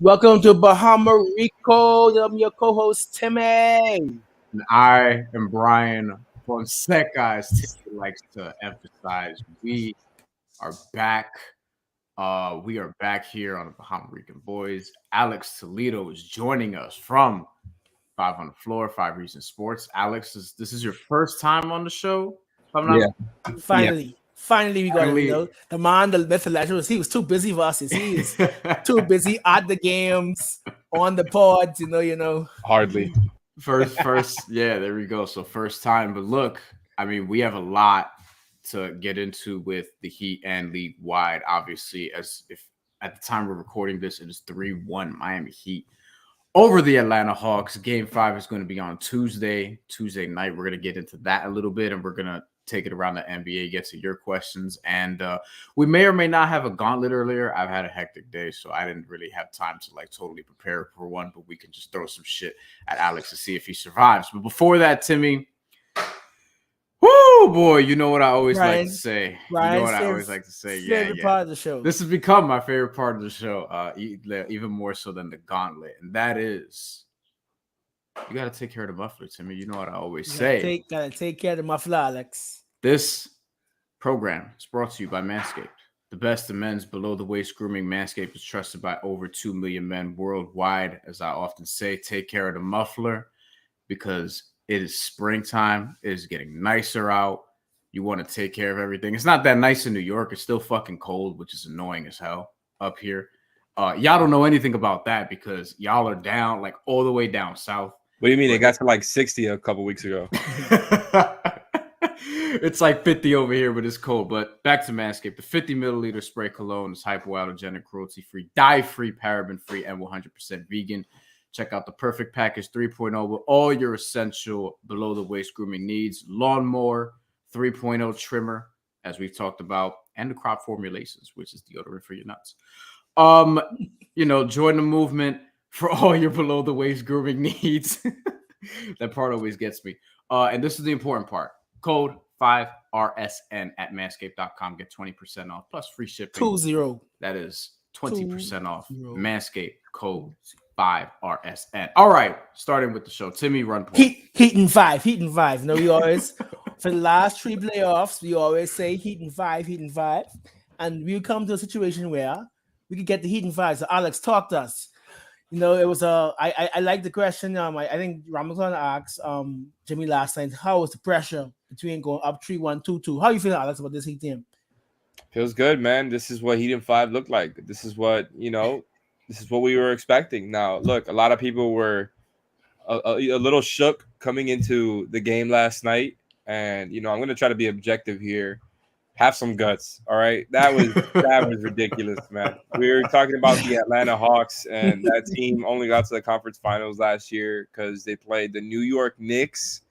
Welcome to Bahamarico. I'm your co-host Timmy. And I am Brian Fonseca, as Timmy likes to emphasize. We are back. We are back here on the Bahamarican Boys. Alex Toledo is joining us from Five on the Floor, Five Reasons Sports. Alex, this is your first time on the show. If I'm Yeah, not yeah. Finally, we got him. The man, the myth, the legend. He was too busy for us. He was too busy at the games, on the pods. Hardly. first, yeah, there we go. So first time, but look, I mean, we have a lot to get into with the Heat and league wide. Obviously, as if at the time we're recording this, it is 3-1 Miami Heat over the Atlanta Hawks. Game 5 is going to be on Tuesday night. We're going to get into that a little bit, and we're going to take it around the NBA, get to your questions. And we may or may not have a gauntlet earlier. I've had a hectic day, so I didn't really have time to totally prepare for one, but we can just throw some shit at Alex to see if he survives. But before that, Timmy, whoo, boy, you know what I always like to say. Favorite part of the show. This has become my favorite part of the show, even more so than the gauntlet. And that is, you got to take care of the muffler, Timmy. You know what I always say. Gotta take care of the muffler, Alex. This program is brought to you by Manscaped. The best in men's below-the-waist grooming. Manscaped is trusted by over 2 million men worldwide. As I often say, take care of the muffler because it is springtime. It is getting nicer out. You want to take care of everything. It's not that nice in New York. It's still fucking cold, which is annoying as hell up here. Y'all don't know anything about that because y'all are down, all the way down south. What do you mean? It got to 60 a couple weeks ago. It's 50 over here, but it's cold. But back to Manscaped. The 50 milliliter spray cologne is hypoallergenic, cruelty-free, dye-free, paraben-free, and 100% vegan. Check out the Perfect Package 3.0 with all your essential below-the-waist grooming needs. Lawnmower 3.0 trimmer, as we've talked about, and the crop formulations, which is deodorant for your nuts. Join the movement for all your below-the-waist grooming needs. That part always gets me. And this is the important part. Code 5RSN at manscaped.com. Get 20% off plus free shipping. 20. That is 20% off. Manscaped code 5RSN. All right, starting with the show. Timmy, run point. Heat and five. No, we always for the last 3 playoffs, we always say Heat and five, and we'll come to a situation where we could get the Heat and 5. So Alex, talk to us. It was I like the question. I think Ramadan asked Jimmy last night, how was the pressure between going up 3-1, 2-2? How you feeling, Alex, about this Heat team? Feels good, man. This is what Heat and 5 looked like. This is what this is what we were expecting. Now, look, a lot of people were a little shook coming into the game last night, and I'm going to try to be objective here. Have some guts, all right? That was ridiculous, man. We were talking about the Atlanta Hawks, and that team only got to the conference finals last year because they played the New York Knicks,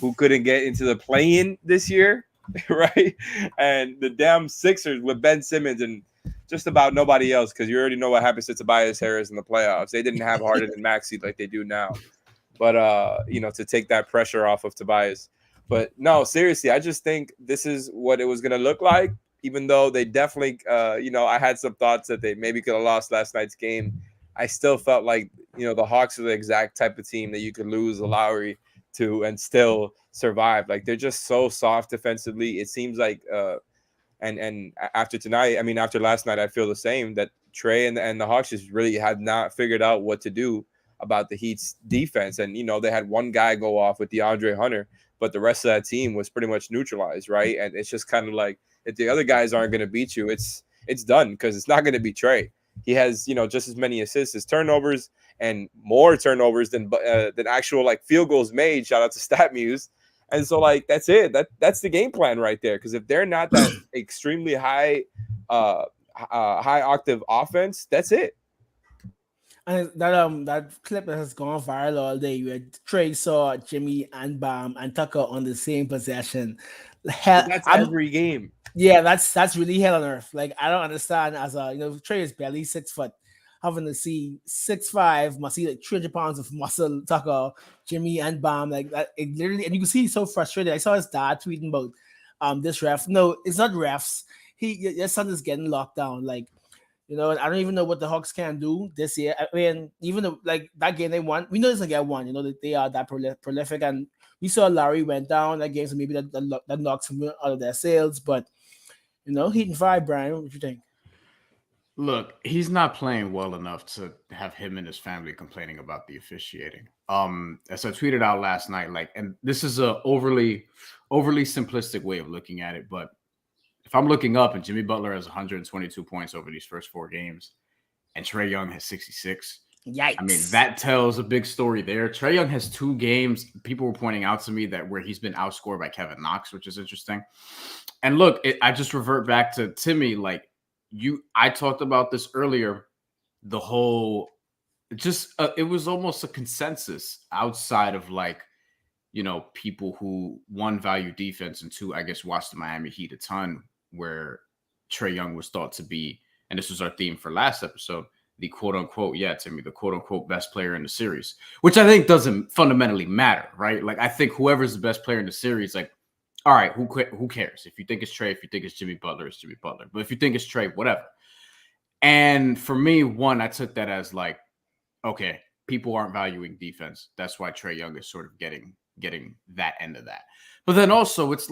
who couldn't get into the play-in this year, right? And the damn Sixers with Ben Simmons and just about nobody else, because you already know what happens to Tobias Harris in the playoffs. They didn't have Harden and Maxey like they do now. But, to take that pressure off of Tobias. But no, seriously, I just think this is what it was going to look like, even though they definitely, I had some thoughts that they maybe could have lost last night's game. I still felt like, the Hawks are the exact type of team that you could lose a Lowry to and still survive. They're just so soft defensively. It seems like, and after tonight, after last night, I feel the same, that Trey and the Hawks just really had not figured out what to do about the Heat's defense. And, they had one guy go off with DeAndre Hunter, but the rest of that team was pretty much neutralized, right? And it's just kind of like, if the other guys aren't going to beat you, it's done, because it's not going to be Trey. He has, just as many assists as turnovers, and more turnovers than actual field goals made. Shout out to StatMuse. And so that's it. That's the game plan right there. Because if they're not that extremely high octave offense, that's it. And that clip that has gone viral all day, where Trey saw Jimmy and Bam and Tucker on the same possession. That's every game. Yeah, that's really hell on earth. I don't understand. As Trey is barely 6 foot, having to see 6'5", must see 300 pounds of muscle. Tucker, Jimmy, and Bam that. It literally, and you can see he's so frustrated. I saw his dad tweeting about this ref. No, it's not refs. Your son is getting locked down. And I don't even know what the Hawks can do this year. I mean, even though, like that game they won, we know it's gonna get one. That they are that prolific, and we saw Larry went down that game, so maybe that knocks them out of their sails. But Heat and Five, Brian, what you think? Look, he's not playing well enough to have him and his family complaining about the officiating. As I tweeted out last night, and this is a overly simplistic way of looking at it, but if I'm looking up and Jimmy Butler has 122 points over these first 4 games, and Trae Young has 66. Yikes. I mean, that tells a big story there. Trae Young has 2 games. People were pointing out to me that where he's been outscored by Kevin Knox, which is interesting. And look, I just revert back to Timmy. I talked about this earlier. The whole, it was almost a consensus outside of people who, one, value defense, and 2, I guess, watched the Miami Heat a ton, where Trae Young was thought to be, and this was our theme for last episode, the quote-unquote, Timmy, the quote-unquote best player in the series, which I think doesn't fundamentally matter, right? I think whoever's the best player in the series, all right, who cares? If you think it's Trae, if you think it's Jimmy Butler, it's Jimmy Butler. But if you think it's Trae, whatever. And for me, one, I took that as okay, people aren't valuing defense. That's why Trae Young is sort of getting that end of that. But then also it's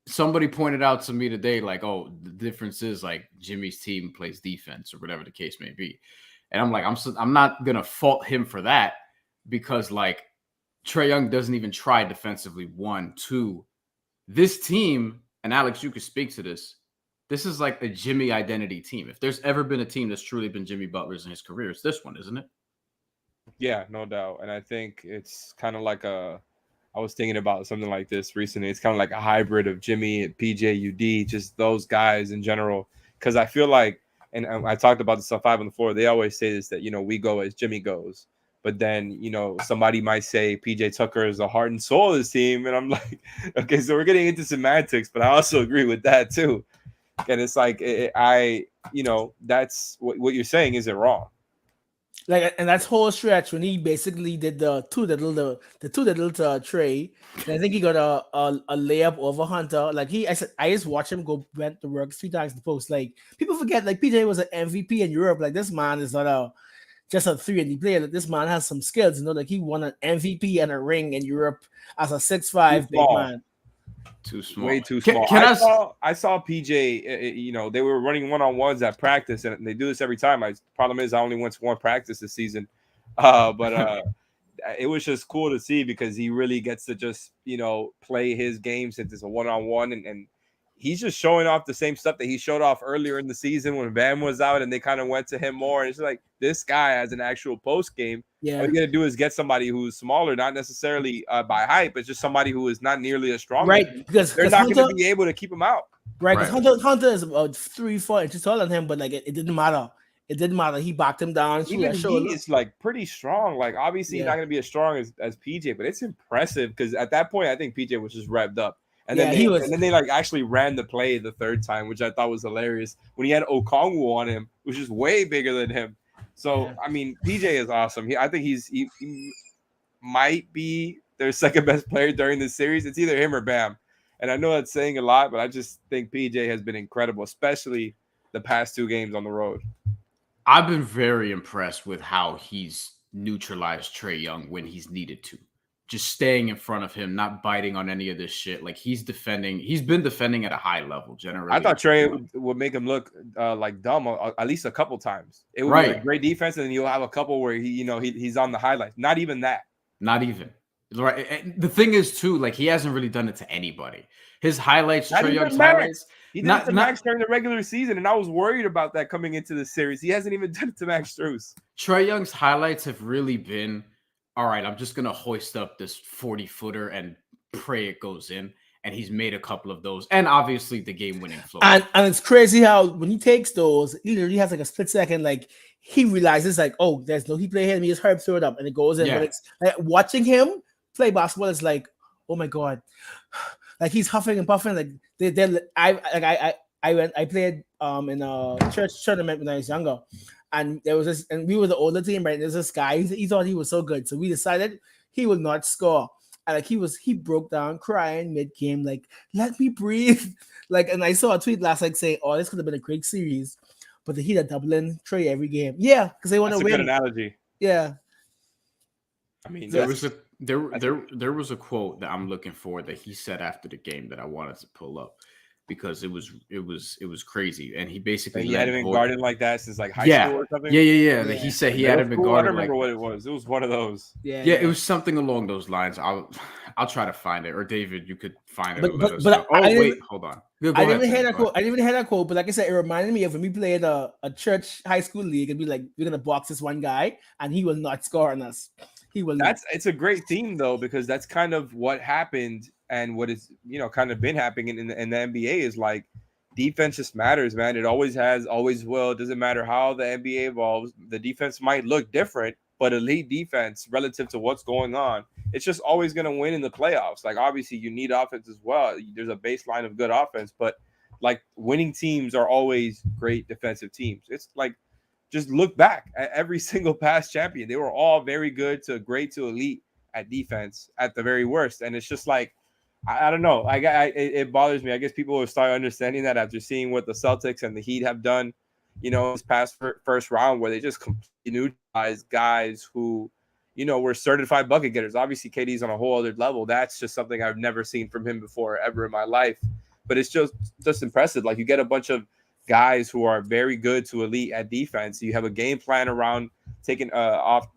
somebody pointed out to me today, oh, the difference is Jimmy's team plays defense or whatever the case may be. And I'm not going to fault him for that, because Trae Young doesn't even try defensively. 1, 2, this team, and Alex, you could speak to this. This is a Jimmy identity team. If there's ever been a team that's truly been Jimmy Butler's in his career, it's this one, isn't it? Yeah, no doubt. And I think it's kind of I was thinking about something like this recently. It's kind of like a hybrid of Jimmy and PJ, UD, just those guys in general. Because I feel and I talked about this on 5 on the Floor, they always say this, that, we go as Jimmy goes. But then, somebody might say PJ Tucker is the heart and soul of this team. And I'm like, okay, so we're getting into semantics, but I also agree with that too. And it's that's what you're saying isn't wrong. And that's whole stretch when he basically did the two little to Trae. And I think he got a layup over Hunter. I just watched him went to work 3 times in the post. People forget PJ was an MVP in Europe. This man is not just a 3-and-D player. This man has some skills. He won an MVP and a ring in Europe as a 6'5" big man. Too small. Way too small. I saw PJ, they were running one-on-ones at practice, and they do this every time. Problem is I only went to 1 practice this season. But it was just cool to see, because he really gets to just, play his game since it's a one-on-one, and he's just showing off the same stuff that he showed off earlier in the season when Bam was out and they kind of went to him more. And it's this guy has an actual post game. Yeah. All you got to do is get somebody who's smaller, not necessarily by height, but just somebody who is not nearly as strong. Right. Because they're not going to be able to keep him out. Right. Because Hunter is about 3-4 inches taller than him, but it didn't matter. It didn't matter. He backed him down. Even he is pretty strong. Obviously, he's not going to be as strong as PJ, but it's impressive, because at that point, I think PJ was just revved up. And then they actually ran the play the 3rd time, which I thought was hilarious, when he had Okongwu on him, which is way bigger than him. So, I mean, PJ is awesome. I think he might be their second best player during this series. It's either him or Bam. And I know that's saying a lot, but I just think PJ has been incredible, especially the past 2 games on the road. I've been very impressed with how he's neutralized Trae Young when he's needed to. Just staying in front of him, not biting on any of this shit. He's been defending at a high level, generally. I thought Trae would make him look dumb at least a couple times. It would be great defense, and then you'll have a couple where he's on the highlights. Not even that. Not even. Right. And the thing is, too, he hasn't really done it to anybody. His highlights, Trae Young's highlights. He did it to Max during the regular season, and I was worried about that coming into the series. He hasn't even done it to Max Strus. Trae Young's highlights have really been, all right, I'm just going to hoist up this 40-footer and pray it goes in. And he's made a couple of those. And obviously the game-winning flow. And it's crazy how when he takes those, he literally has a split second, he realizes, oh, there's no he play here. He just throw it up and it goes in. Yeah. But it's watching him play basketball is oh my God. He's huffing and puffing. I played in a church tournament when I was younger. And there was this, and we were the older team, right? There's this guy, he thought he was so good. So we decided he will not score. And like he broke down crying mid game, like let me breathe. Like, and I saw a tweet last night saying, "Oh, this could have been a great series, but the Heat are doubling Trey every game." Yeah, because they want to That's a good win. analogy. Yeah, I mean, There so was a there was a quote that I'm looking for that he said after the game that I wanted to pull up because it was crazy, and he basically he hadn't led been Gordon. guarded like that since like high Yeah, school or something. yeah. That he yeah, said Like he middle hadn't been school. I don't guarded remember like what it was. It was one of those. yeah, yeah, it yeah. was something along those lines. I'll try to find it, or David, you could find it But and let but us know. but I Oh didn't wait, hold on. Go I ahead, didn't even hear Timmy. that Go ahead. quote. I didn't even hear that quote. But like I said, it reminded me of when we played a church high school league and be like, we're gonna box this one guy and he will not score on us. He will not. It's a great theme though, because that's kind of what happened and what is kind of been happening in the NBA is like defense just matters, man. It always has, always will. It doesn't matter how the NBA evolves. The defense might look different, but elite defense relative to what's going on, it's just always going to win in the playoffs. Like obviously you need offense as well. There's a baseline of good offense, but like winning teams are always great defensive teams. It's like just look back at every single past champion. They were all very good to great to elite at defense at the very worst. And it's just like, I don't know. It bothers me. I guess people will start understanding that after seeing what the Celtics and the Heat have done, this past first round, where they just completely neutralized guys who, were certified bucket getters. Obviously, KD's on a whole other level. That's just something I've never seen from him before ever in my life. But it's just impressive. Like you get a bunch of guys who are very good to elite at defense. You have a game plan around taking off,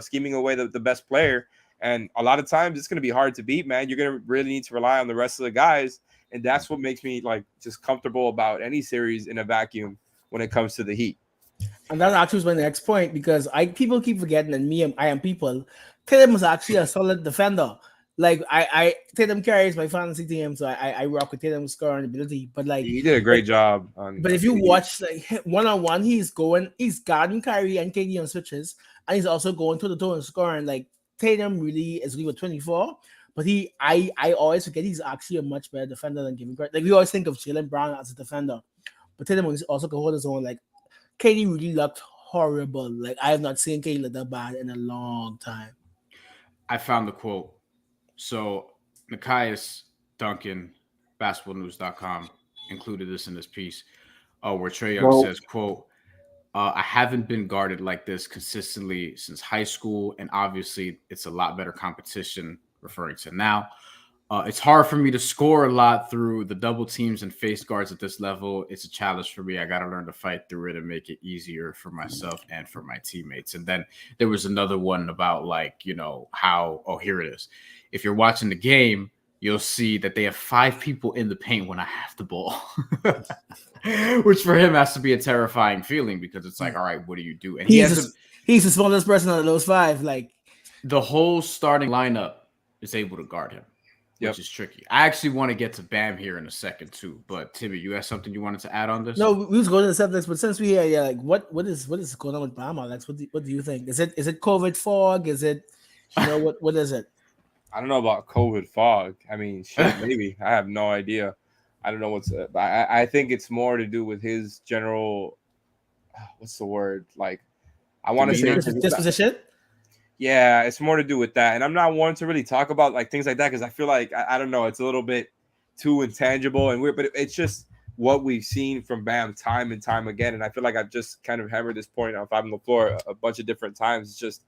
scheming away the best player. And a lot of times it's going to be hard to beat, man. You're going to really need to rely on the rest of the guys. And that's what makes me like just comfortable about any series in a vacuum when it comes to the Heat. And that actually was my next point because people keep forgetting, and I am people. Tatum was actually a solid defender. Like Tatum carries my fantasy team, so I rock with Tatum's scoring ability. But like He did a great job on. But if you watch like one on one, he's guarding Kyrie and KD on switches, and he's also going to the toe and scoring. Like Tatum really is good with 24, but I always forget he's actually a much better defender than giving credit. Like we always think of Jaylen Brown as a defender, but Tatum also can hold his own. Like KD really looked horrible. Like I have not seen KD look that bad in a long time. I found the quote. So Nikias Duncan, basketballnews.com, included this in this piece, where Trae Young says, quote, I haven't been guarded like this consistently since high school, and obviously it's a lot better competition, referring to now. It's hard for me to score a lot through the double teams and face guards at this level. It's a challenge for me. I got to learn to fight through it and make it easier for myself and for my teammates. And then there was another one about like, how, here it is. If you're watching the game, you'll see that they have 5 people in the paint when I have the ball, which for him has to be a terrifying feeling because it's like, all right, what do you do? And he's the smallest person out of those 5. Like the whole starting lineup is able to guard him. Which is tricky. I actually want to get to Bam here in a second too. But Timmy, you have something you wanted to add on this? No, we was going to the subjects, but since we are like, what is going on with Bam, Alex? What do you think? Is it COVID fog? Is it what is it? I don't know about COVID fog. I mean, shit, maybe. I have no idea. I don't know what's. I think it's more to do with his general. What's the word? Like, I want to say disposition. Yeah, it's more to do with that. And I'm not one to really talk about like things like that because I feel like I don't know, it's a little bit too intangible and weird, but it's just what we've seen from Bam time and time again. And I feel like I've just kind of hammered this point on Five on the Floor a bunch of different times. It's just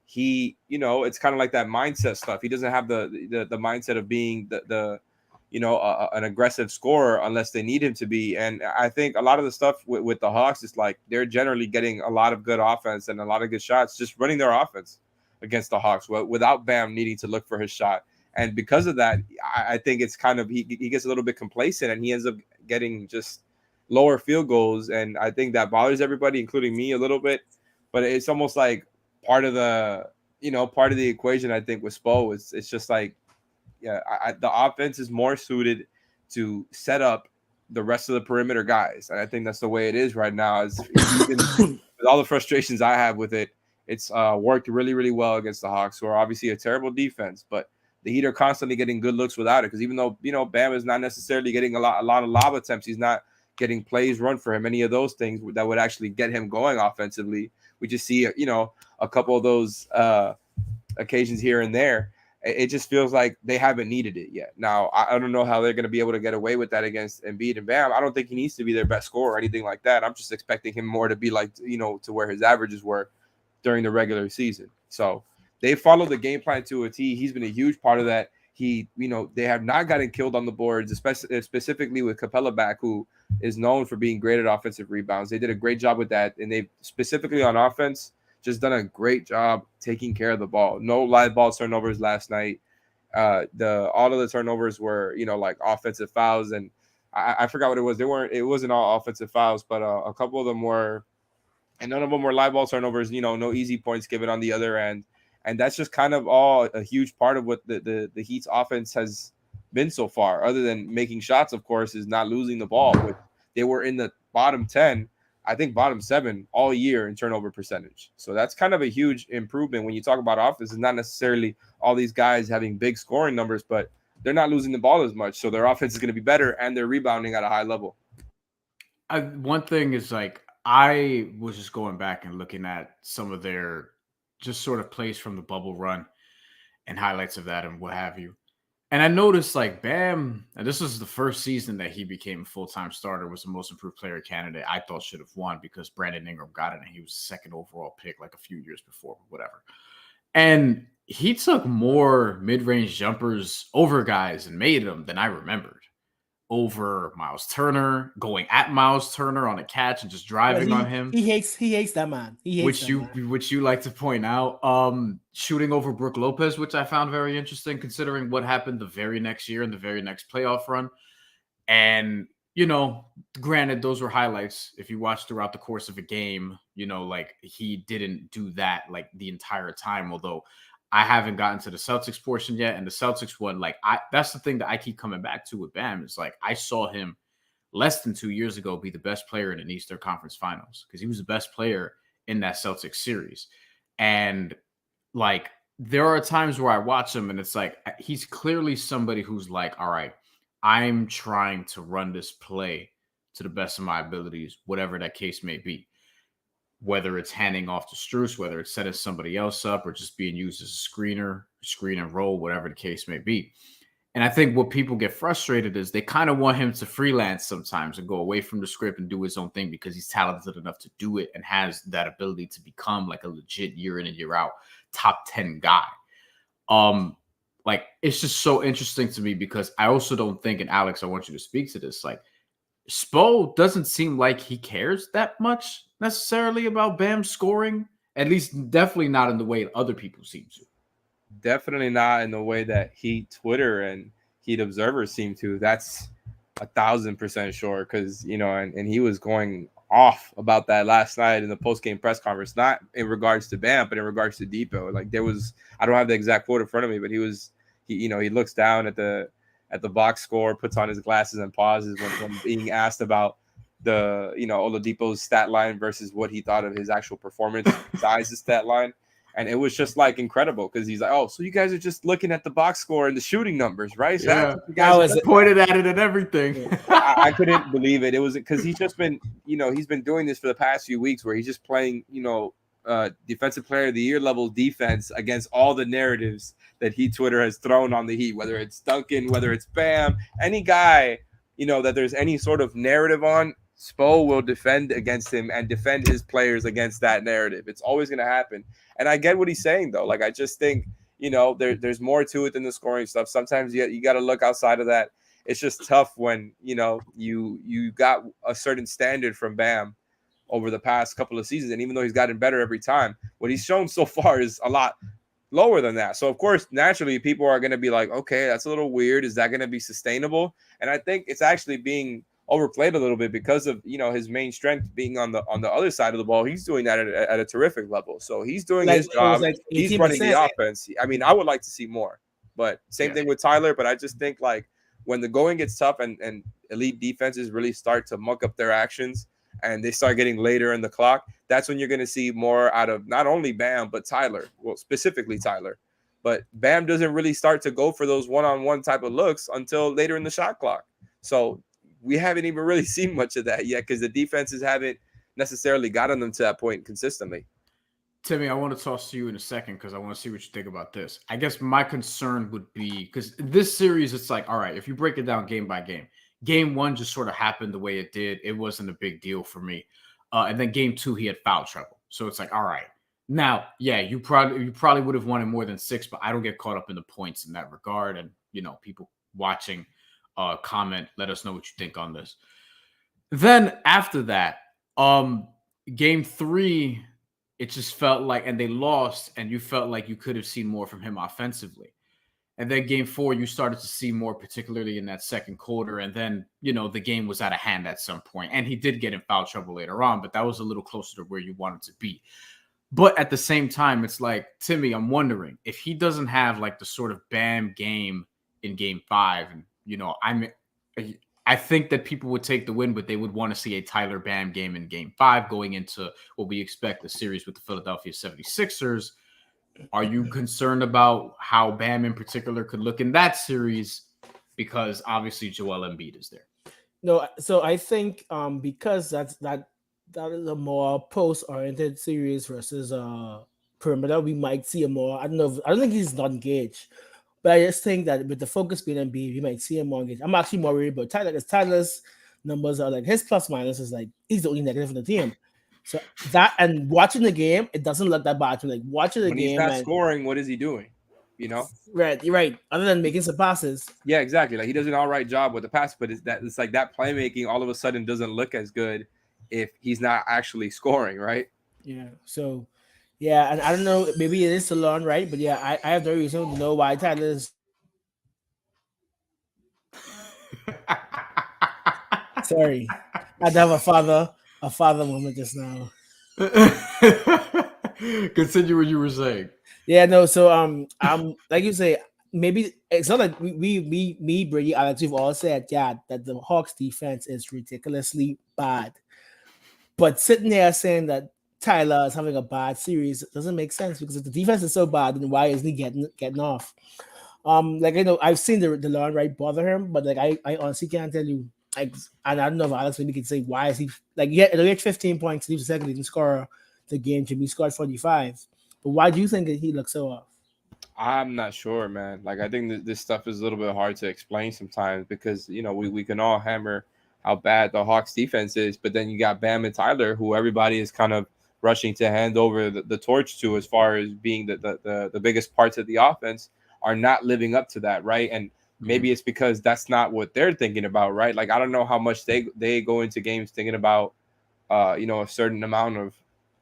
it's kind of like that mindset stuff. He doesn't have the mindset of being an aggressive scorer unless they need him to be. And I think a lot of the stuff with the Hawks is like they're generally getting a lot of good offense and a lot of good shots, just running their offense against the Hawks without Bam needing to look for his shot. And because of that, I think it's kind of he gets a little bit complacent and he ends up getting just lower field goals. And I think that bothers everybody, including me a little bit. But it's almost like part of the equation, I think, with Spo. It's just like, yeah, the offense is more suited to set up the rest of the perimeter guys. And I think that's the way it is right now. With all the frustrations I have with it, it's worked really, really well against the Hawks, who are obviously a terrible defense. But the Heat are constantly getting good looks without it because even though, Bam is not necessarily getting a lot of lob attempts, he's not getting plays run for him, any of those things that would actually get him going offensively. We just see, a couple of those occasions here and there. It just feels like they haven't needed it yet. Now, I don't know how they're going to be able to get away with that against Embiid and Bam. I don't think he needs to be their best scorer or anything like that. I'm just expecting him more to be like, to where his averages were during the regular season. So they followed the game plan to a T. He's been a huge part of that. They have not gotten killed on the boards, especially specifically with Capella back, who is known for being great at offensive rebounds. They did a great job with that, and they specifically on offense just done a great job taking care of the ball. No live ball turnovers last night. All of the turnovers were, like offensive fouls, and I forgot what it was. It wasn't all offensive fouls, but a couple of them were, and none of them were live ball turnovers. No easy points given on the other end, and that's just kind of all a huge part of what the Heat's offense has been so far. Other than making shots, of course, is not losing the ball. They were in the bottom 10. I think bottom 7 all year in turnover percentage. So that's kind of a huge improvement when you talk about offense. It's not necessarily all these guys having big scoring numbers, but they're not losing the ball as much. So their offense is going to be better, and they're rebounding at a high level. One thing is, like, I was just going back and looking at some of their just sort of plays from the bubble run and highlights of that and what have you. And I noticed, like, Bam, and this was the first season that he became a full-time starter, was the most improved player candidate. I thought should have won because Brandon Ingram got it, and he was the second overall pick like a few years before, whatever. And he took more mid-range jumpers over guys and made them than I remembered. Over Miles Turner, going at Miles Turner on a catch and just driving on him. He hates that man. Which you like to point out. Shooting over Brook Lopez, which I found very interesting considering what happened the very next year in the very next playoff run. And, granted, those were highlights. If you watch throughout the course of a game, like, he didn't do that like the entire time, although I haven't gotten to the Celtics portion yet. And the Celtics one, like, that's the thing that I keep coming back to with Bam. Is like, I saw him less than 2 years ago be the best player in an Eastern Conference Finals because he was the best player in that Celtics series. And, like, there are times where I watch him and it's like, he's clearly somebody who's like, all right, I'm trying to run this play to the best of my abilities, whatever that case may be. Whether it's handing off to Strus, whether it's setting somebody else up or just being used as a screener, screen and roll, whatever the case may be. And I think what people get frustrated is they kind of want him to freelance sometimes and go away from the script and do his own thing because he's talented enough to do it and has that ability to become like a legit year in and year out top 10 guy. Like, it's just so interesting to me because I also don't think, and Alex, I want you to speak to this, like, Spo doesn't seem like he cares that much necessarily about Bam scoring, at least definitely not in the way other people seem to. Definitely not in the way that Heat Twitter and Heat observers seem to. That's 1,000% sure because, and he was going off about that last night in the post-game press conference, not in regards to Bam, but in regards to Depot. Like, there was, I don't have the exact quote in front of me, but he looks down at the box score, puts on his glasses and pauses when being asked about the, Oladipo's stat line versus what he thought of his actual performance besides the stat line. And it was just like incredible because he's like, oh, so you guys are just looking at the box score and the shooting numbers, right? So yeah, I was pointed at it and everything. I couldn't believe it. It was because he's just been, he's been doing this for the past few weeks where he's just playing, defensive player of the year level defense against all the narratives that Heat Twitter has thrown on the Heat, whether it's Duncan, whether it's Bam, any guy, that there's any sort of narrative on, Spo will defend against him and defend his players against that narrative. It's always going to happen. And I get what he's saying, though. Like, I just think, there's more to it than the scoring stuff. Sometimes you got to look outside of that. It's just tough when, you got a certain standard from Bam over the past couple of seasons. And even though he's gotten better every time, what he's shown so far is a lot lower than that. So, of course, naturally, people are going to be like, okay, that's a little weird. Is that going to be sustainable? And I think it's actually being overplayed a little bit because of his main strength being on the other side of the ball. He's doing that at a terrific level. So he's doing his job. Like he's running the offense. I mean, I would like to see more, but same thing with Tyler. But I just think like when the going gets tough and elite defenses really start to muck up their actions and they start getting later in the clock, that's when you're going to see more out of not only Bam but Tyler. Well, specifically Tyler. But Bam doesn't really start to go for those one-on-one type of looks until later in the shot clock. So we haven't even really seen much of that yet because the defenses haven't necessarily gotten them to that point consistently. Timmy, I want to toss to you in a second because I want to see what you think about this. I guess my concern would be because this series, it's like, all right, if you break it down game by game one just sort of happened the way it did. It wasn't a big deal for me. And then game two, he had foul trouble. So it's like, all right. Now, yeah, you probably would have wanted more than 6, but I don't get caught up in the points in that regard. And, people watching comment, let us know what you think on this. Then after that, game three, it just felt like, and they lost, and you felt like you could have seen more from him offensively. And then game four, you started to see more, particularly in that second quarter. And then, the game was out of hand at some point. And he did get in foul trouble later on, but that was a little closer to where you wanted to be. But at the same time, it's like, Timmy, I'm wondering if he doesn't have like the sort of Bam game in game five. And, I think that people would take the win, but they would want to see a Tyler Bam game in game five going into what we expect the series with the Philadelphia 76ers. Are you concerned about how Bam in particular could look in that series? Because obviously Joel Embiid is there. No, so I think because that is a more post-oriented series versus perimeter, we might see a more. I don't think he's not engaged, but I just think that with the focus being Embiid, we might see him more engaged. I'm actually more worried about Tyler because Tyler's numbers are like his plus minus is like he's the only negative in the team. So that and watching the game, it doesn't look that bad to me. Like watching the when game, he's not scoring, what is he doing? Right, you're right. Other than making some passes, yeah, exactly. Like he does an all right job with the pass, but it's like that playmaking all of a sudden doesn't look as good if he's not actually scoring, right? Yeah. So, yeah, and I don't know. Maybe it is to learn, right? But yeah, I have no reason to know why Tyler's. Sorry, I had to have a father moment just now. Continue what you were saying. Yeah, no. So like you say, maybe it's not like me, Brady, Alex, we've all said, yeah, that the Hawks defense is ridiculously bad. But sitting there saying that Tyler is having a bad series doesn't make sense because if the defense is so bad, then why isn't he getting off? Like I've seen the Lauren Wright bother him, but like I honestly can't tell you. Like, and I don't know if Alex maybe could say why is he like he had 15 points, leaves a second, he didn't score the game. Jimmy scored 45. But why do you think that he looks so off? I'm not sure, man. Like I think this stuff is a little bit hard to explain sometimes because we can all hammer how bad the Hawks defense is, but then you got Bam and Tyler, who everybody is kind of rushing to hand over the torch to as far as being the biggest parts of the offense are not living up to that, right? And maybe it's because that's not what they're thinking about, right? Like I don't know how much they go into games thinking about a certain amount of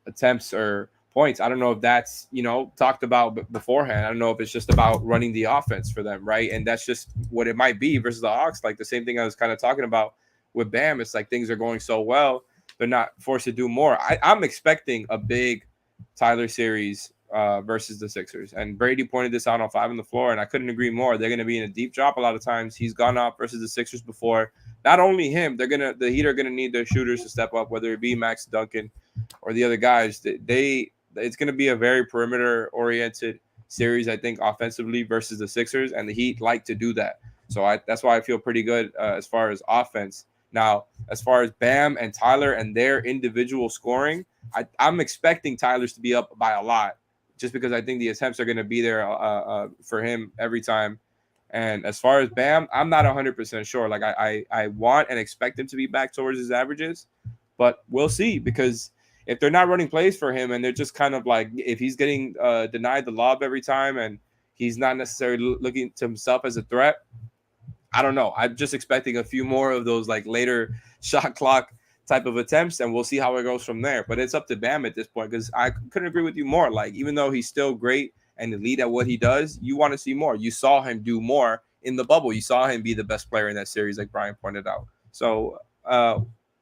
attempts or points. I don't know if that's talked about beforehand. I don't know if it's just about running the offense for them, right? And that's just what it might be versus the Hawks. Like the same thing I was kind of talking about with Bam. It's like things are going so well, they're not forced to do more. I'm expecting a big Tyler series versus the Sixers. And Brady pointed this out on 5 on the Floor, and I couldn't agree more. They're going to be in a deep drop a lot of times. He's gone up versus the Sixers before. Not only him, the Heat are going to need their shooters to step up, whether it be Max Duncan or the other guys. It's going to be a very perimeter-oriented series, I think, offensively versus the Sixers, and the Heat like to do that. So that's why I feel pretty good as far as offense. Now, as far as Bam and Tyler and their individual scoring, I'm expecting Tyler's to be up by a lot just because I think the attempts are going to be there for him every time. And as far as Bam, I'm not 100% sure. Like I want and expect him to be back towards his averages, but we'll see because if they're not running plays for him and they're just kind of like if he's getting denied the lob every time and he's not necessarily looking to himself as a threat, I don't know. I'm just expecting a few more of those like later shot clock type of attempts, and we'll see how it goes from there. But it's up to Bam at this point because I couldn't agree with you more. Like even though he's still great and elite at what he does, you want to see more. You saw him do more in the bubble. You saw him be the best player in that series, like Brian pointed out. So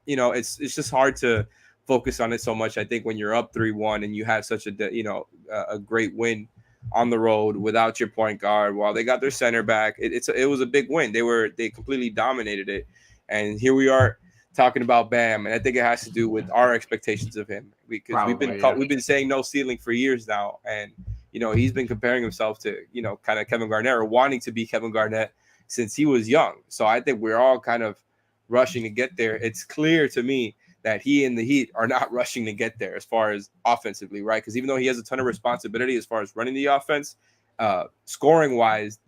it's just hard to focus on it so much. I think when you're up 3-1 and you have such a great win on the road without your point guard while they got their center back, it was a big win. They completely dominated it, and here we are talking about Bam, and I think it has to do with our expectations of him because we've been saying no ceiling for years now, and he's been comparing himself to kind of Kevin Garnett or wanting to be Kevin Garnett since he was young. So I think we're all kind of rushing to get there. It's clear to me that he and the Heat are not rushing to get there as far as offensively, right? Because even though he has a ton of responsibility as far as running the offense, scoring wise,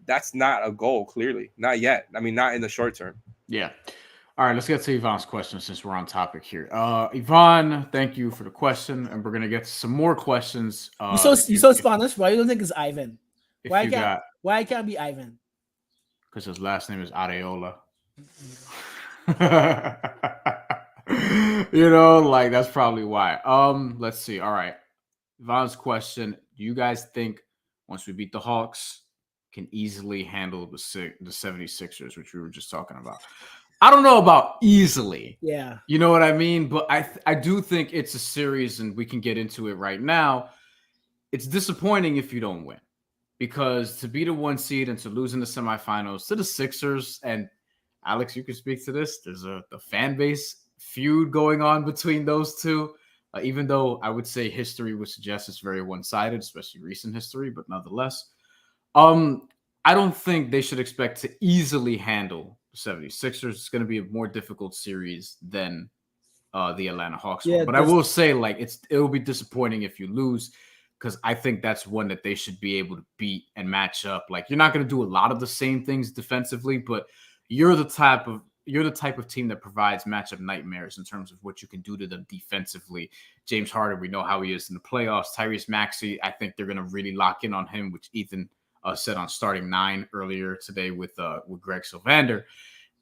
that's not a goal. Clearly, not yet. I mean, not in the short term. Yeah. All right, let's get to Yvonne's question since we're on topic here. Yvonne, thank you for the question, and we're gonna get to some more questions. You so Spanish? Why you don't think it's Ivan? If you got, why it can't be Ivan? because his last name is Areola. You know, like that's probably why. Let's see. All right. Yvonne's question. Do you guys think once we beat the Hawks can easily handle the 76ers, which we were just talking about? I don't know about easily. Yeah. You know what I mean? But I do think it's a series, and we can get into it right now. It's disappointing if you don't win, because to be the 1 seed and to lose in the semifinals to the Sixers, and Alex, you can speak to this. There's the fan base feud going on between those two. Even though I would say history would suggest it's very one-sided, especially recent history, but nonetheless, I don't think they should expect to easily handle the 76ers. It's going to be a more difficult series than the Atlanta Hawks one. But I will say, like, it will be disappointing if you lose, because I think that's one that they should be able to beat and match up. Like, you're not going to do a lot of the same things defensively, but you're the type of team that provides matchup nightmares in terms of what you can do to them defensively. James Harden, we know how he is in the playoffs. Tyrese Maxey, I think they're going to really lock in on him, which Ethan said on starting 9 earlier today with Greg Sylvander.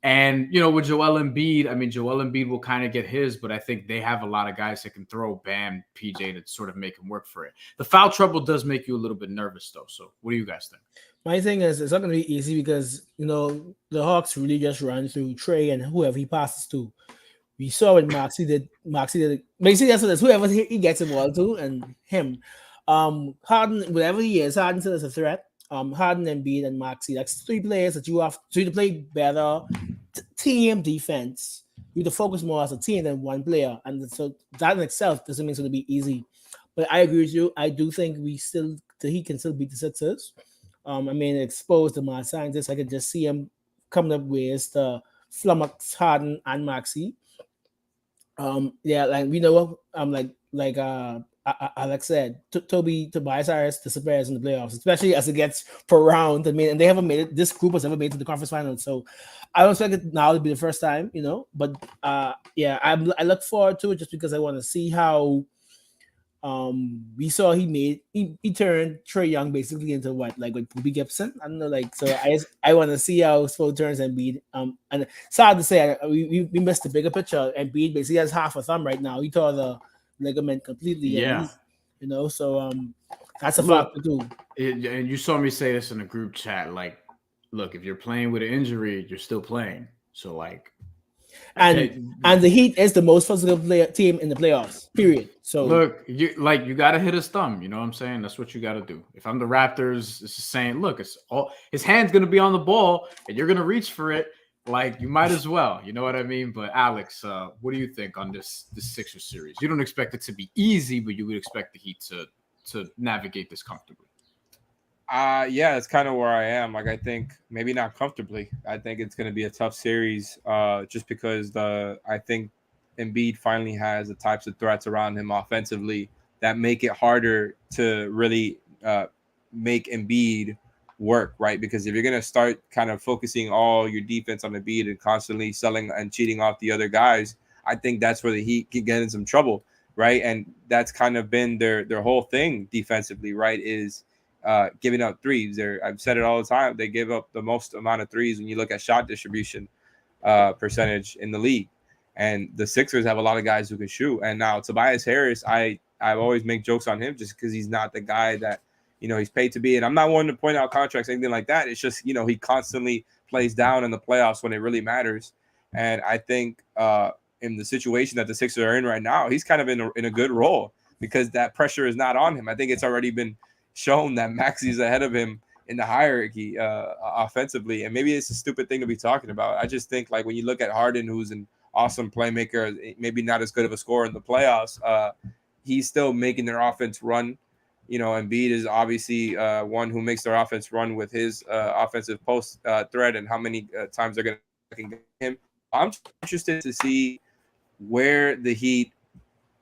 And, you know, with Joel Embiid, I mean, Joel Embiid will kind of get his, but I think they have a lot of guys that can throw Bam, PJ to sort of make him work for it. The foul trouble does make you a little bit nervous, though. So what do you guys think? My thing is, it's not going to be easy because, you know, the Hawks really just run through Trey and whoever he passes to. We saw what Maxey did. Basically, that's whoever he gets the ball to and him. Harden, whatever he is, Harden still is a threat. Harden, Embiid, and Maxey. That's 3 players that you have to play better team defense. You have to focus more as a team than one player. And so that in itself doesn't mean it's going to be easy. But I agree with you. I do think he can still beat the Sixers. I mean, exposed to my scientists, I could just see him coming up with the flummox Harden and Maxey. Yeah, like we know, like Alex said, Tobias Harris disappears in the playoffs, especially as it gets per round. I mean, and they haven't made it. This group has never made it to the conference finals, so I don't expect it now to be the first time, you know. But yeah, I look forward to it just because I want to see how. We saw he turned Trae Young basically into what, like with Bobby Gibson. I don't know, like, so I want to see how Spo turns Embiid. And sad to say, we missed the bigger picture. Embiid basically has half a thumb right now. He tore the ligament completely. Yeah, you know, so that's a factor too. And you saw me say this in a group chat. Like, look, if you're playing with an injury, you're still playing. So like. And the Heat is the most physical team in the playoffs. Period. So look, you got to hit his thumb. You know what I'm saying? That's what you got to do. If I'm the Raptors, it's just saying, look, it's all his hand's gonna be on the ball, and you're gonna reach for it. Like, you might as well. You know what I mean? But Alex, what do you think on this Sixers series? You don't expect it to be easy, but you would expect the Heat to navigate this comfortably. Yeah, that's kind of where I am. Like, I think maybe not comfortably. I think it's going to be a tough series, just because I think Embiid finally has the types of threats around him offensively that make it harder to really make Embiid work, right? Because if you're going to start kind of focusing all your defense on Embiid and constantly selling and cheating off the other guys, I think that's where the Heat can get in some trouble, right? And that's kind of been their whole thing defensively, right? Is giving up threes. I've said it all the time. They give up the most amount of threes when you look at shot distribution percentage in the league. And the Sixers have a lot of guys who can shoot. And now Tobias Harris, I always make jokes on him just because he's not the guy that, you know, he's paid to be. And I'm not one to point out contracts, anything like that. It's just, you know, he constantly plays down in the playoffs when it really matters. And I think in the situation that the Sixers are in right now, he's kind of in a good role because that pressure is not on him. I think it's already been shown that Maxey's ahead of him in the hierarchy offensively, and maybe it's a stupid thing to be talking about. I just think, like, when you look at Harden, who's an awesome playmaker, maybe not as good of a scorer in the playoffs, he's still making their offense run. You know, Embiid is obviously one who makes their offense run with his offensive post threat and how many times they're going to get him. I'm interested to see where the Heat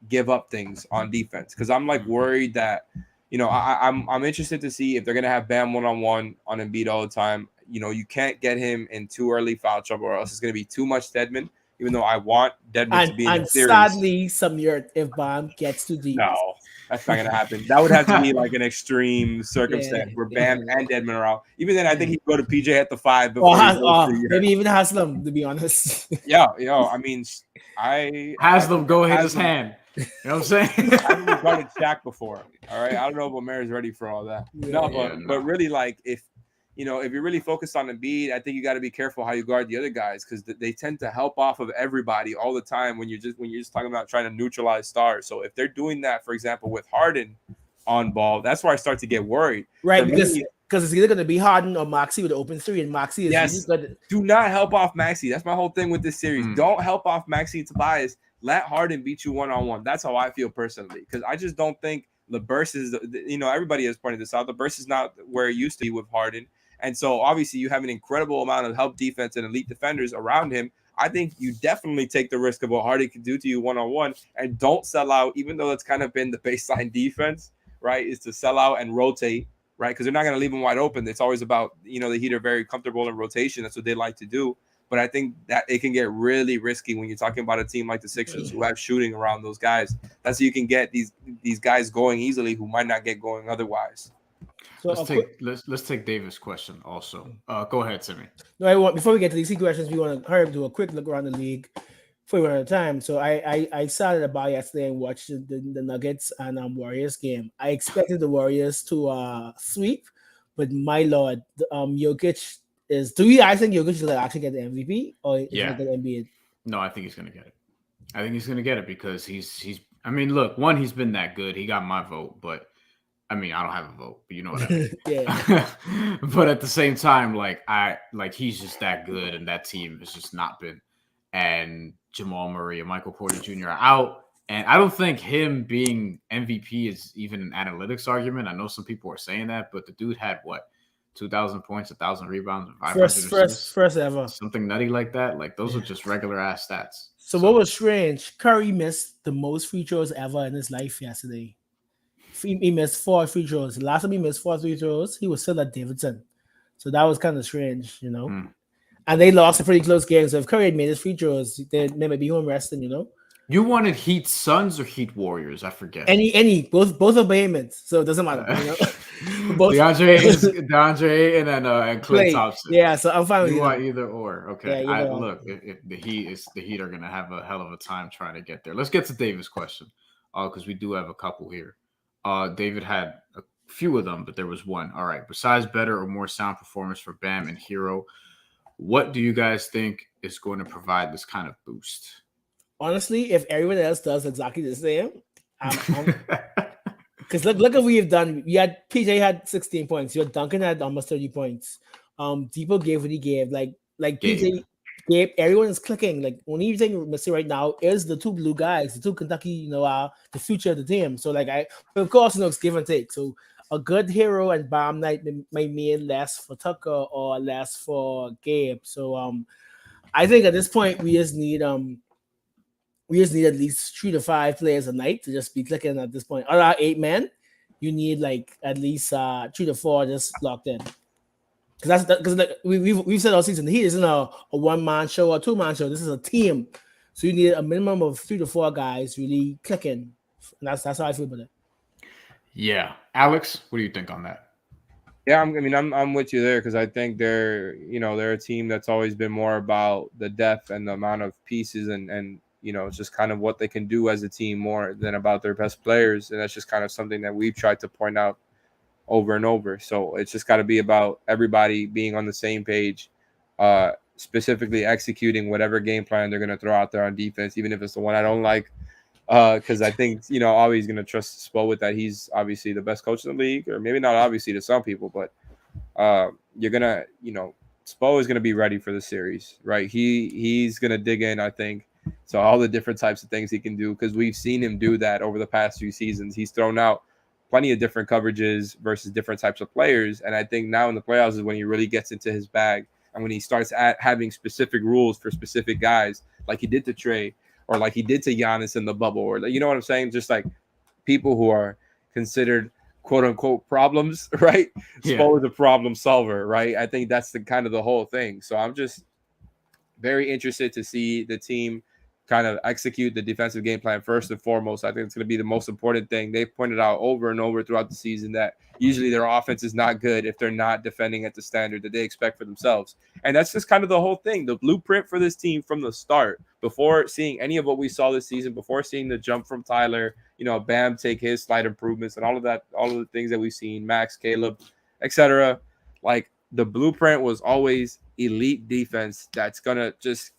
give up things on defense, because I'm like worried that, I'm interested to see if they're gonna have Bam one-on-one on Embiid all the time. You can't get him in too early foul trouble, or else it's gonna be too much Deadman. Even though I want Deadman to be in the series. Sadly, some year if Bam gets too deep. No, that's not gonna happen. That would have to be like an extreme circumstance where Bam and Deadman are out. Even then, I think he'd go to PJ at the 5 before maybe even Haslam, to be honest. Yeah, I mean, Haslam, go hit his hand. You know what I'm saying? I've guarded Shaq before. All right, I don't know if Omer's ready for all that. But really, like if you're really focused on Embiid, I think you got to be careful how you guard the other guys, because they tend to help off of everybody all the time when you're just talking about trying to neutralize stars. So if they're doing that, for example, with Harden on ball, that's where I start to get worried. Right, because it's either going to be Harden or Maxey with the open 3, and Maxey is really good. Do not help off Maxey. That's my whole thing with this series. Don't help off Maxey and Tobias. Let Harden beat you one-on-one. That's how I feel personally, because I just don't think LeBurse is, everybody has pointed this out. LeBurse is not where it used to be with Harden. And so obviously you have an incredible amount of help defense and elite defenders around him. I think you definitely take the risk of what Harden can do to you one-on-one, and don't sell out, even though that's kind of been the baseline defense, right, is to sell out and rotate, right? Because they're not going to leave him wide open. It's always about, the Heat are very comfortable in rotation. That's what they like to do. But I think that it can get really risky when you're talking about a team like the Sixers who have shooting around those guys. That's how you can get these guys going easily who might not get going otherwise. So let's take Davis' question also. Go ahead, Timmy. No, before we get to these questions, we want to hurry up, do a quick look around the league before we run out of time. So I started about yesterday and watched the Nuggets and Warriors game. I expected the Warriors to sweep, but my lord, Jokic is. Do you guys think Jokic will actually get the MVP, or is he going to get Embiid? No, I think he's going to get it. I think he's going to get it because he's. I mean, look, one, he's been that good. He got my vote, but. I mean, I don't have a vote, but you know what I mean. Yeah. But at the same time, he's just that good, and that team has just not been. And Jamal Murray and Michael Porter Jr. are out, and I don't think him being MVP is even an analytics argument. I know some people are saying that, but the dude had 2,000 points, 1,000 rebounds, 500 first ever, something nutty like that. Like those are just regular ass stats. So what was strange? Curry missed the most free throws ever in his life yesterday. He missed 4 free throws. The last time he missed 4 free throws, he was still at Davidson. So that was kind of strange, And they lost a pretty close game. So if Curry had made his free throws, they may be home resting, You wanted Heat Suns or Heat Warriors? I forget. Any. Both are Bahamians, so it doesn't matter. Both. DeAndre and Klay Thompson. Yeah, so I'm fine with you. Want either or. Okay. Yeah, look, if the Heat are going to have a hell of a time trying to get there. Let's get to David's question, because we do have a couple here. David had a few of them, but there was one. All right. Besides better or more sound performance for Bam and Hero, what do you guys think is going to provide this kind of boost? Honestly, if everyone else does exactly the same, because look at what we've done. PJ had 16 points. You had Duncan had almost 30 points. Depot gave what he gave. Like PJ gave. Everyone is clicking. Like only thing we're missing right now is the 2 blue guys, the 2 Kentucky, the future of the team. So of course, it's give and take. So a good Hero and Bam night might mean less for Tucker or less for Gabe. So I think at this point we just need at least 3 to 5 players a night to just be clicking at this point. All our 8 men, you need at least 3 to 4 just locked in. Because we've said all season, the Heat isn't a 1-man show or a 2-man show. This is a team, so you need a minimum of 3 to 4 guys really clicking. And that's how I feel about it. Yeah, Alex, what do you think on that? Yeah, I'm with you there, because I think they're a team that's always been more about the depth and the amount of pieces and it's just kind of what they can do as a team more than about their best players, and that's just kind of something that we've tried to point out over and over. So it's just got to be about everybody being on the same page, specifically executing whatever game plan they're going to throw out there on defense, even if it's the one I don't like. Because I think, always going to trust Spo with that. He's obviously the best coach in the league, or maybe not obviously to some people, but you're going to, Spo is going to be ready for the series, right? He's going to dig in, I think. So all the different types of things he can do, because we've seen him do that over the past few seasons. He's thrown out plenty of different coverages versus different types of players. And I think now in the playoffs is when he really gets into his bag, and when he starts having specific rules for specific guys, like he did to Trey, or like he did to Giannis in the bubble, or you know what I'm saying? Just like people who are considered quote unquote problems, right? Yeah. Spo is a problem solver, right? I think that's the kind of the whole thing. So I'm just very interested to see the team kind of execute the defensive game plan first and foremost. I think it's going to be the most important thing. They've pointed out over and over throughout the season that usually their offense is not good if they're not defending at the standard that they expect for themselves. And that's just kind of the whole thing. The blueprint for this team from the start, before seeing any of what we saw this season, before seeing the jump from Tyler, Bam take his slight improvements and all of that, all of the things that we've seen, Max, Caleb, etc. Like the blueprint was always elite defense that's going to just,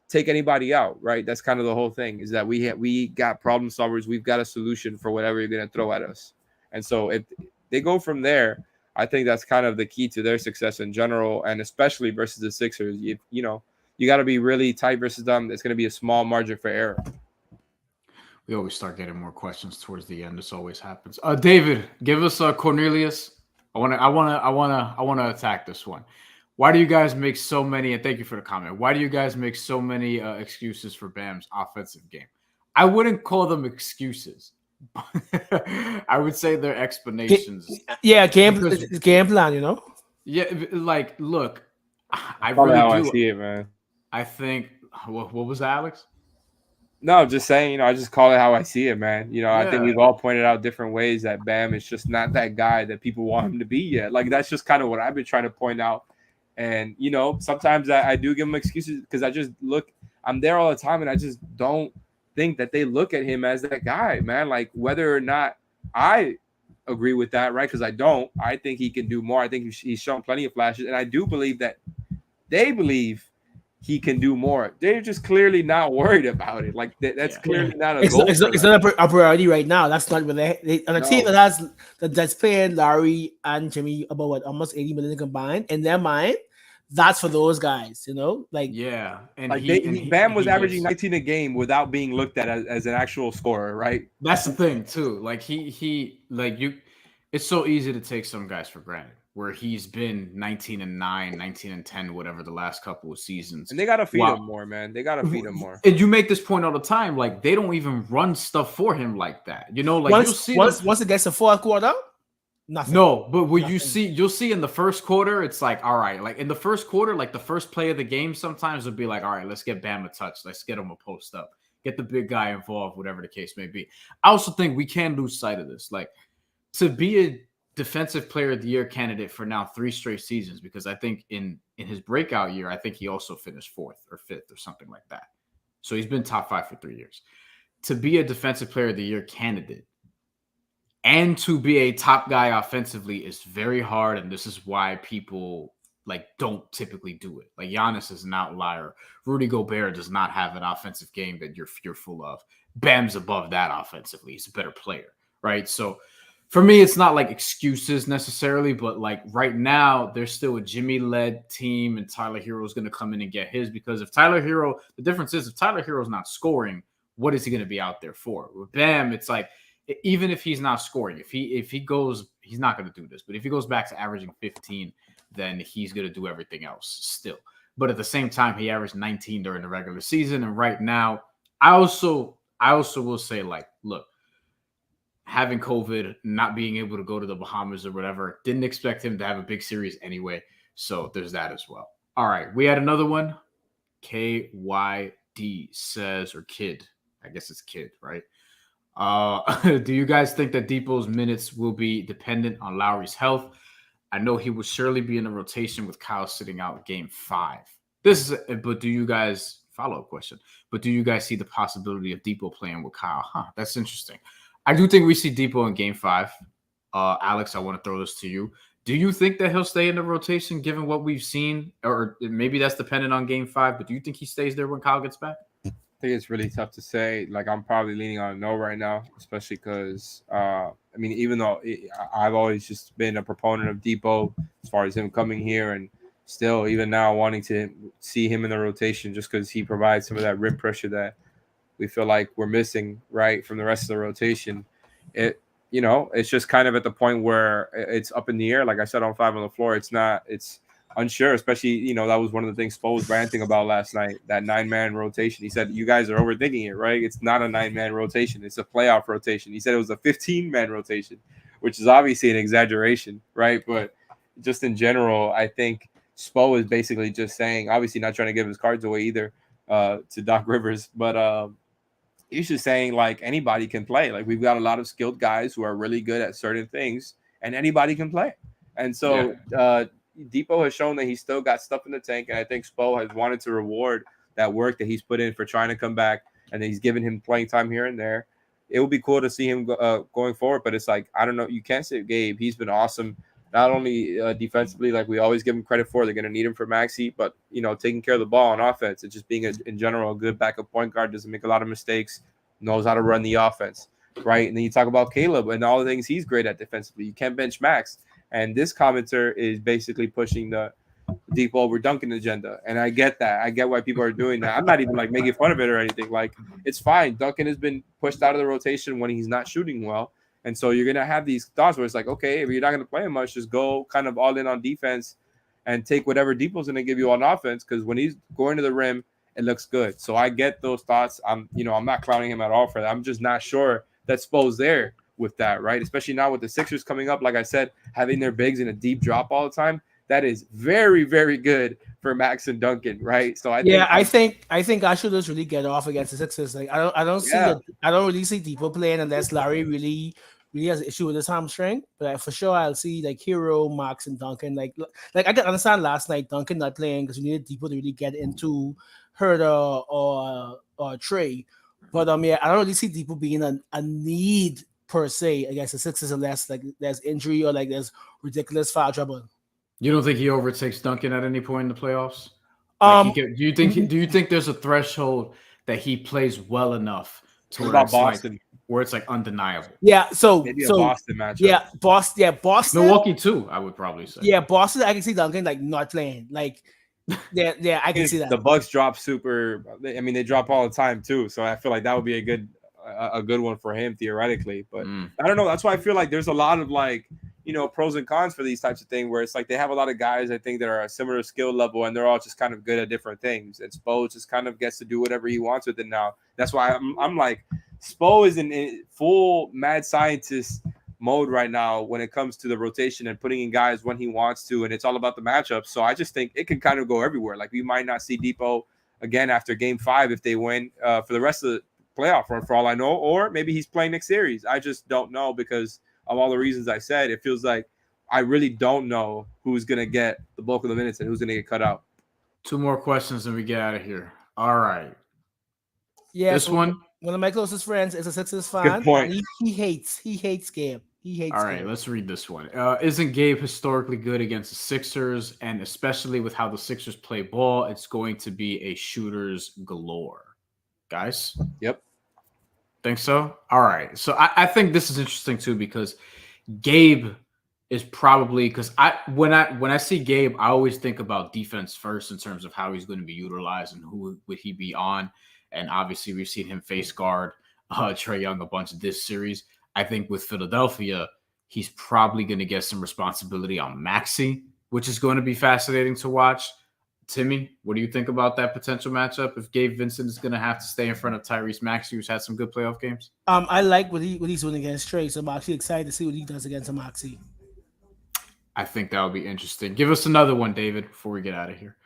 take anybody out, right? That's kind of the whole thing, is that we got problem solvers. We've got a solution for whatever you're going to throw at us. And so if they go from there, I think that's kind of the key to their success in general, and especially versus the Sixers. You got to be really tight versus them. It's going to be a small margin for error. We always start getting more questions towards the end. This always happens. David, give us Cornelius. I want to attack this one. Why do you guys make so many, and thank you for the comment, why do you guys make so many excuses for Bam's offensive game? I wouldn't call them excuses. I would say they're explanations. Yeah, game plan, Yeah, like, look, I Probably really how do. I see it, man. I think, what was that, Alex? No, just saying, I just call it how I see it, man. I think we've all pointed out different ways that Bam is just not that guy that people want him to be yet. Like, that's just kind of what I've been trying to point out. And, sometimes I do give him excuses because I'm there all the time, and I just don't think that they look at him as that guy, man. Like, whether or not I agree with that, right? Because I think he can do more. I think he's shown plenty of flashes, and I do believe that they believe he can do more. They're just clearly not worried about it. Like, that's clearly not a goal. It's not a priority right now. That's not what they on a team that's paying Larry and Jimmy about almost 80 million combined. In their mind, that's for those guys, like and like Bam was averaging 19 a game without being looked at as an actual scorer, right? That's the thing too. Like it's so easy to take some guys for granted, where he's been 19-9, 19-10, whatever the last couple of seasons. And they gotta feed him more, man. They gotta feed him more. And you make this point all the time, like they don't even run stuff for him like that. Like once it gets to fourth quarter, nothing. No, but you'll see in the first quarter, it's like, all right, like in the first quarter, like the first play of the game, sometimes it'll be like, all right, let's get Bam a touch, let's get him a post up, get the big guy involved, whatever the case may be. I also think we can't lose sight of this, like to be a defensive player of the year candidate for now 3 straight seasons, because I think in his breakout year, I think he also finished 4th or 5th or something like that. So he's been top 5 for 3 years. To be a defensive player of the year candidate and to be a top guy offensively is very hard, and this is why people like don't typically do it. Like Giannis is an outlier. Rudy Gobert does not have an offensive game that you're fearful of. Bam's above that offensively. He's a better player, right? So for me, it's not like excuses necessarily, but like right now, there's still a Jimmy-led team, and Tyler Hero is going to come in and get his, because if Tyler Hero, the difference is if Tyler Hero's not scoring, what is he going to be out there for? With Bam, it's like, even if he's not scoring, if he goes, he's not going to do this. But if he goes back to averaging 15, then he's going to do everything else still. But at the same time, he averaged 19 during the regular season. And right now, I also will say, like, look, having COVID, not being able to go to the Bahamas or whatever, didn't expect him to have a big series anyway. So there's that as well. All right, we had another one. KYD says, or Kid, I guess it's Kid, right? Do you guys think that Depot's minutes will be dependent on Lowry's health? I know he will surely be in the rotation with Kyle sitting out game 5. But do you guys, follow-up question, but do you guys see the possibility of Depot playing with Kyle? That's interesting. I do think we see Depot in game 5. Alex, I want to throw this to you. Do you think that he'll stay in the rotation given what we've seen? Or maybe that's dependent on game 5, but do you think he stays there when Kyle gets back? I think it's really tough to say. Like, I'm probably leaning on no right now, especially because, even though I've always just been a proponent of Depot as far as him coming here, and still even now wanting to see him in the rotation just because he provides some of that rim pressure that we feel like we're missing, right, from the rest of the rotation. It's just kind of at the point where it's up in the air. Like I said on 5 on the floor, it's unsure, especially, that was one of the things Spo was ranting about last night, that 9-man rotation. He said, you guys are overthinking it, right? It's not a 9-man rotation. It's a playoff rotation. He said it was a 15-man rotation, which is obviously an exaggeration, right? But just in general, I think Spo is basically just saying, obviously not trying to give his cards away either to Doc Rivers, but he's just saying, like, anybody can play. Like, we've got a lot of skilled guys who are really good at certain things, and anybody can play. And so Depot has shown that he's still got stuff in the tank, and I think Spo has wanted to reward that work that he's put in for trying to come back, and then he's given him playing time here and there. It would be cool to see him going forward, but it's like, I don't know. You can't say Gabe. He's been awesome, not only defensively, like we always give him credit for. They're going to need him for Maxey, but, taking care of the ball on offense and just being, in general, a good backup point guard, doesn't make a lot of mistakes, knows how to run the offense, right? And then you talk about Caleb and all the things he's great at defensively. You can't bench Max. And this commenter is basically pushing the deep over Duncan agenda. And I get that. I get why people are doing that. I'm not even, like, making fun of it or anything. Like, it's fine. Duncan has been pushed out of the rotation when he's not shooting well. And so you're going to have these thoughts where it's like, okay, if you're not going to play him much, just go kind of all in on defense and take whatever Depot's going to give you on offense, because when he's going to the rim, it looks good. So I get those thoughts. I'm not clowning him at all for that. I'm just not sure that Spo's there with that, right? Especially now with the Sixers coming up, like I said, having their bigs in a deep drop all the time. That is very, very good for Max and Duncan, right? So I think our shooters really get off against the Sixers. Like, I don't really see Depot playing unless Larry really has an issue with his hamstring. But for sure, I'll see, like, Hero, Max, and Duncan. Like I can understand last night Duncan not playing because we needed Depot to really get into Herder or Trey. But I don't really see Depot being a need per se against the Sixers unless, like, there's injury or, like, there's ridiculous foul trouble. You don't think he overtakes Duncan at any point in the playoffs? Like, do you think there's a threshold that he plays well enough to where it's Boston? Where it's like undeniable. Yeah, maybe a Boston matchup. Yeah, Boston. Milwaukee too, I would probably say. Yeah, Boston. I can see Duncan, like, not playing. Like, yeah, I can see that. The Bucks drop super. I mean, they drop all the time too. So I feel like that would be a good one for him theoretically. But I don't know. That's why I feel like there's a lot of, like, pros and cons for these types of things, where it's like they have a lot of guys, I think, that are a similar skill level, and they're all just kind of good at different things. And Spo just kind of gets to do whatever he wants with it now. That's why I'm like, Spo is in full mad scientist mode right now when it comes to the rotation and putting in guys when he wants to, and it's all about the matchups. So I just think it can kind of go everywhere. Like, we might not see Depot again after Game 5 if they win for the rest of the playoff run, for all I know, or maybe he's playing next series. I just don't know, because of all the reasons I said. It feels like I really don't know who's going to get the bulk of the minutes and who's going to get cut out. 2 more questions and we get out of here. All right. Yeah, this one Good point. He hates Gabe. All right, let's read this one. Isn't Gabe historically good against the Sixers? And especially with how the Sixers play ball, it's going to be a shooters galore. Guys? Yep. Think so? All right. So I think this is interesting too, because Gabe is probably, because when I see Gabe, I always think about defense first in terms of how he's going to be utilized and who would he be on. And obviously we've seen him face guard Trae Young a bunch of this series. I think with Philadelphia, he's probably going to get some responsibility on Maxey, which is going to be fascinating to watch. Timmy, what do you think about that potential matchup if Gabe Vincent is going to have to stay in front of Tyrese Maxey, who's had some good playoff games? I like what he's doing against Trey, so I'm actually excited to see what he does against Maxey. I think that would be interesting. Give us another one, David, before we get out of here.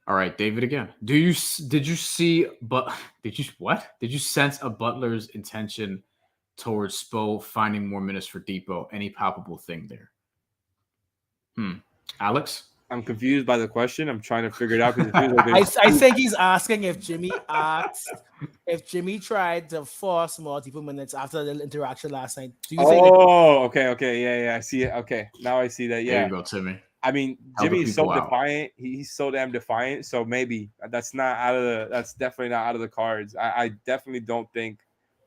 All right, David again. Did you sense a Butler's intention towards Spo finding more minutes for Depot? Any palpable thing there? Alex? I'm confused by the question. I'm trying to figure it out. I think he's asking if Jimmy tried to force more Depot minutes after the interaction last night. Do you think okay. Yeah. I see it. Okay. Now I see that. Yeah. There you go, Timmy. I mean, Jimmy's so defiant. He's so damn defiant. So maybe that's definitely not out of the cards. I definitely don't think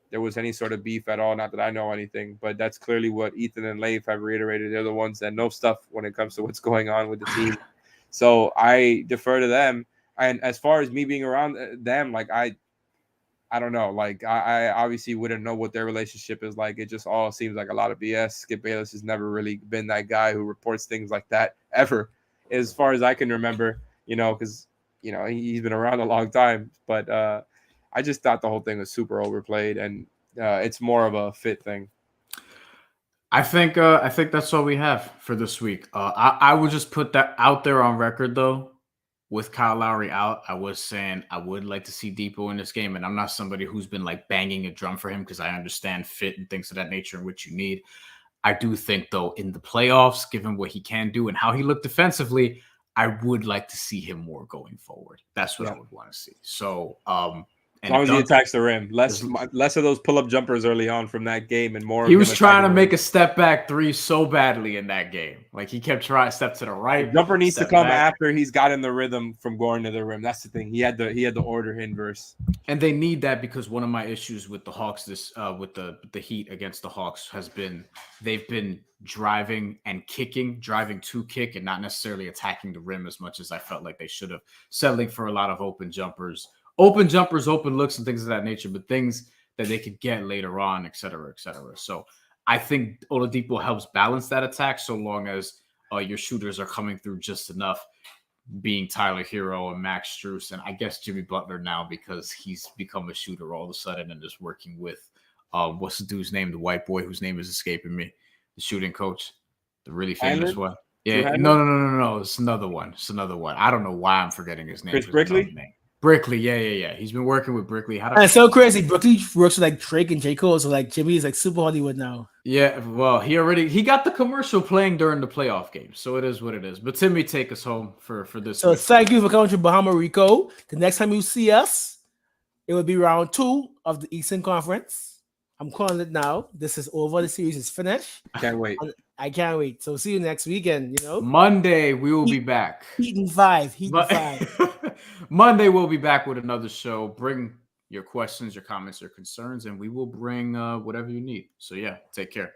there was any sort of beef at all. Not that I know anything, but that's clearly what Ethan and Leif have reiterated. They're the ones that know stuff when it comes to what's going on with the team. So I defer to them. And as far as me being around them, like, I don't know. Like, I obviously wouldn't know what their relationship is like. It just all seems like a lot of BS. Skip Bayless has never really been that guy who reports things like that ever as far as I can remember. Because he's been around a long time. But I just thought the whole thing was super overplayed, and it's more of a fit thing. I think that's all we have for this week. I would just put that out there on record though. With Kyle Lowry out, I was saying I would like to see Depot in this game, and I'm not somebody who's been like banging a drum for him because I understand fit and things of that nature and what you need. I do think though in the playoffs, given what he can do and how he looked defensively, I would like to see him more going forward. That's what I would want to see. So, as long as he attacks the rim, less of those pull-up jumpers early on from that game, and more. He was trying to make a step back three so badly in that game. Like he kept trying to step to the right. The jumper needs to come after he's gotten the rhythm from going to the rim. That's the thing. He had the order inverse. And they need that because one of my issues with the Hawks, with the Heat against the Hawks, has been they've been driving to kick, and not necessarily attacking the rim as much as I felt like they should have. Settling for a lot of open jumpers, open looks, and things of that nature, but things that they could get later on, et cetera, et cetera. So I think Oladipo helps balance that attack so long as your shooters are coming through just enough, being Tyler Hero and Max Strus, and I guess Jimmy Butler now because he's become a shooter all of a sudden and is working with what's the dude's name, the white boy whose name is escaping me, the shooting coach, the really famous one. Yeah, no. It's another one. I don't know why I'm forgetting his name. Chris Brickley? Brickley, yeah. He's been working with Brickley. It's so crazy. Brickley works with like Drake and J. Cole, so like Jimmy is like super Hollywood now. Yeah, well, he got the commercial playing during the playoff game, so it is what it is. But Timmy, take us home for this. So week. thank you for coming to Bahamarico. The next time you see us, it will be round 2 of the Eastern Conference. I'm calling it now. This is over. The series is finished. Can't wait. I can't wait. So see you next weekend. Monday we will be back. Heat and 5. Monday we'll be back with another show. Bring your questions, your comments, your concerns, and we will bring whatever you need. So yeah, take care.